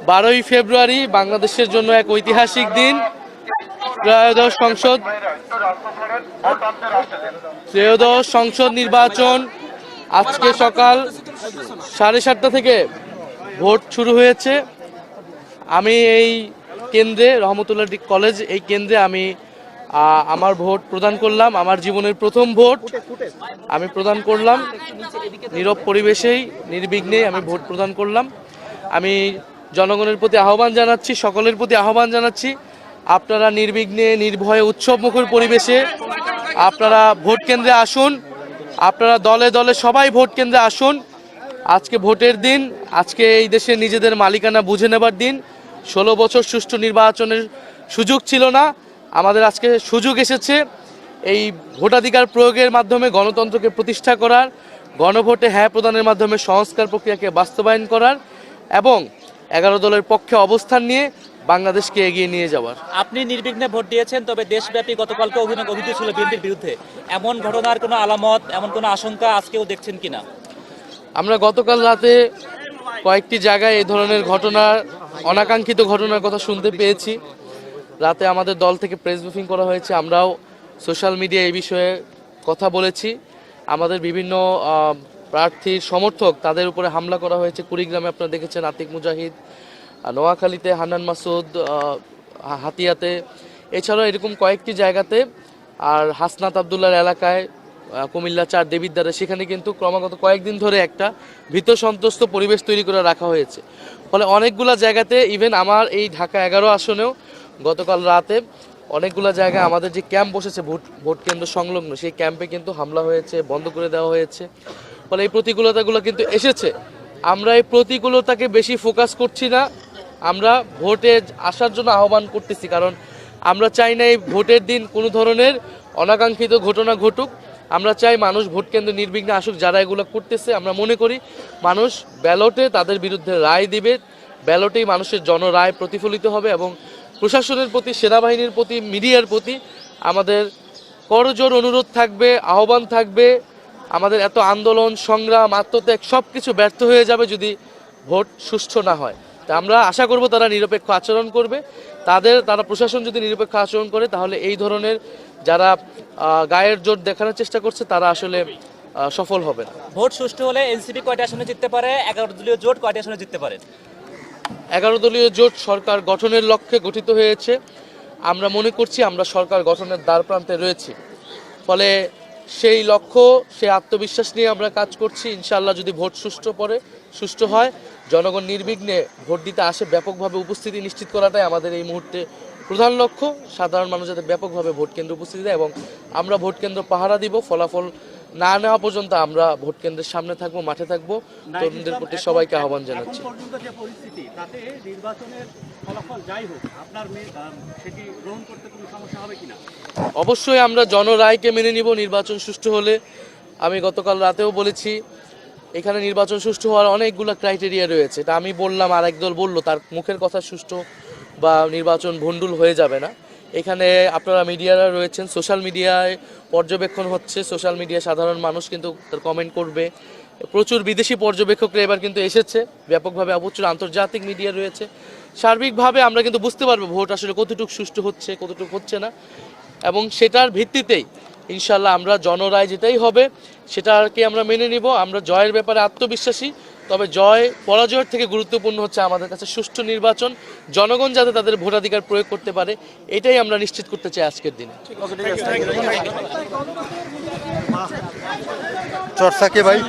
12ই ফেব্রুয়ারি বাংলাদেশের জন্য এক ঐতিহাসিক দিন। ত্রয়োদশ সংসদ নির্বাচন আজকে সকাল 7:30 থেকে ভোট শুরু হয়েছে। আমি এই কেন্দ্রে, রহমতুল্লাহ কলেজ এই কেন্দ্রে আমি আমার ভোট প্রদান করলাম। আমার জীবনের প্রথম ভোট আমি প্রদান করলাম। নীরব পরিবেশেই নির্বিঘ্নে আমি ভোট প্রদান করলাম। আমি জনগণের প্রতি আহ্বান জানাচ্ছি, সকলের প্রতি আহ্বান জানাচ্ছি, আপনারা নির্বিঘ্নে নির্ভয়ে উৎসবমুখর পরিবেশে আপনারা ভোট কেন্দ্রে আসুন। আপনারা দলে দলে সবাই ভোট কেন্দ্রে আসুন। আজকে ভোটের দিন, আজকে এই দেশে নিজেদের মালিকানা বুঝে নেবার দিন। 16 বছর সুষ্ঠু নির্বাচনের সুযোগ ছিল না, আমাদের আজকে সুযোগ এসেছে এই ভোটাধিকার প্রয়োগের মাধ্যমে গণতন্ত্রকে প্রতিষ্ঠা করার, গণভোটে হ্যাঁ প্রদানের মাধ্যমে সংস্কার প্রক্রিয়াকে বাস্তবায়ন করার এবং 11 দলের পক্ষে অবস্থান নিয়ে বাংলাদেশকে এগিয়ে নিয়ে যাওয়ার। আপনি নির্বিঘ্নে ভোট দিয়েছেন, তবে দেশব্যাপী গতকালকে অভিযোগ ছিল বিএনপির বিরুদ্ধে। এমন ঘটনার কোনো আলামত, এমন কোনো আশঙ্কা আজকেও দেখছেন কিনা? আমরা গতকাল রাতে কয়েকটি জায়গায় এই ধরনের ঘটনার, অনাকাঙ্ক্ষিত ঘটনার কথা শুনতে পেয়েছি। রাতে আমাদের দল থেকে প্রেস ব্রিফিং করা হয়েছে, আমরাও সোশ্যাল মিডিয়া এই বিষয়ে কথা বলেছি। আমাদের বিভিন্ন প্রার্থীর সমর্থক তাদের উপরে হামলা করা হয়েছে। কুড়িগ্রামে আপনারা দেখেছেন আতিক মুজাহিদ, নোয়াখালীতে হান্নান মাসুদ, হাতিয়াতে, এছাড়াও এরকম কয়েকটি জায়গাতে, আর হাসনাত আবদুল্লার এলাকায় কুমিল্লা 4 দেবিদ্বারে, সেখানে কিন্তু ক্রমাগত কয়েকদিন ধরে একটা ভীত সন্ত্রস্ত পরিবেশ তৈরি করে রাখা হয়েছে। ফলে অনেকগুলো জায়গাতে, ইভেন আমার এই ঢাকা 11 আসনেও গতকাল রাতে অনেকগুলো জায়গায় আমাদের যে ক্যাম্প বসেছে ভোট কেন্দ্র সংলগ্ন, সেই ক্যাম্পে কিন্তু হামলা হয়েছে, বন্ধ করে দেওয়া হয়েছে। ফলে এই প্রতিকূলতাগুলো কিন্তু এসেছে। আমরা এই প্রতিকূলতাকে বেশি ফোকাস করছি না, আমরা ভোটে আসার জন্য আহ্বান করতেছি। কারণ আমরা চাই না এই ভোটের দিন কোনো ধরনের অনাকাঙ্ক্ষিত ঘটনা ঘটুক। আমরা চাই মানুষ ভোট কেন্দ্রে নির্বিঘ্নে আসুক। যারা এগুলো করতেছে, আমরা মনে করি মানুষ ব্যালটে তাদের বিরুদ্ধে রায় দিবে, ব্যালটেই মানুষের জনরায় প্রতিফলিত হবে। এবং প্রশাসনের প্রতি, সেনাবাহিনীর প্রতি, মিডিয়ার প্রতি আমাদের করজোর অনুরোধ থাকবে, আহ্বান থাকবে। আমাদের এত আন্দোলন, সংগ্রাম, আত্মত্যাগ সব কিছু ব্যর্থ হয়ে যাবে যদি ভোট সুষ্ঠু না হয়। তা আমরা আশা করব তারা নিরপেক্ষ আচরণ করবে। তারা প্রশাসন যদি নিরপেক্ষ আচরণ করে, তাহলে এই ধরনের যারা গায়ের জোর দেখানোর চেষ্টা করছে তারা আসলে সফল হবে না। ভোট সুষ্ঠু হলে এনসিপি কয়টা আসনে জিততে পারে? 11 দলীয় জোট কয়টা আসনে জিততে পারে? 11 দলীয় জোট সরকার গঠনের লক্ষ্যে গঠিত হয়েছে। আমরা মনে করছি আমরা সরকার গঠনের দ্বার প্রান্তে রয়েছি। ফলে সেই লক্ষ্য, সেই আত্মবিশ্বাস নিয়ে আমরা কাজ করছি। ইনশাআল্লাহ যদি ভোট সুষ্ঠু হয়, জনগণ নির্বিঘ্নে ভোট দিতে আসে, ব্যাপকভাবে উপস্থিতি নিশ্চিত করাটাই আমাদের এই মুহূর্তে প্রধান লক্ষ্য। সাধারণ মানুষ যাতে ব্যাপকভাবে ভোট কেন্দ্রে উপস্থিতি দেয় এবং আমরা ভোট কেন্দ্র পাহারা দিব। ফলাফল না নেওয়া পর্যন্ত আমরা ভোট কেন্দ্রের সামনে থাকবো, মাঠে থাকবো। তরুণদের প্রতি সবাইকে আহ্বান জানাচ্ছি। অবশ্যই আমরা জনরায়কে মেনে নিব নির্বাচন সুষ্ঠু হলে। আমি গতকাল রাতেও বলেছি, এখানে নির্বাচন সুষ্ঠু হওয়ার অনেকগুলো ক্রাইটেরিয়া রয়েছে। এটা আমি বললাম, আর একদল বলল, তার মুখের কথা সুষ্ঠু বা নির্বাচন ভণ্ডুল হয়ে যাবে না। এখানে আপনারা মিডিয়ারা রয়েছেন, সোশ্যাল মিডিয়ায় পর্যবেক্ষণ হচ্ছে, সোশ্যাল মিডিয়ায় সাধারণ মানুষ কিন্তু তার কমেন্ট করবে। প্রচুর বিদেশি পর্যবেক্ষকরা এবার কিন্তু এসেছে ব্যাপকভাবে, প্রচুর আন্তর্জাতিক মিডিয়া রয়েছে। সার্বিকভাবে আমরা কিন্তু বুঝতে পারবো ভোট আসলে কতটুকু সুষ্ঠু হচ্ছে, কতটুকু হচ্ছে না। এবং সেটার ভিত্তিতেই ইনশাল্লাহ আমরা জনরায় যেটাই হবে সেটাকে আমরা মেনে নিব। আমরা জয়ের ব্যাপারে আত্মবিশ্বাসী, তবে পরাজয়ের থেকে গুরুত্বপূর্ণ হচ্ছে আমাদের কাছে সুষ্ঠু নির্বাচন, জনগণ যাতে তাদের ভোটাধিকার প্রয়োগ করতে পারে, এটাই আমরা নিশ্চিত করতে চাই আজকের দিনে। চর্চা কে ভাই?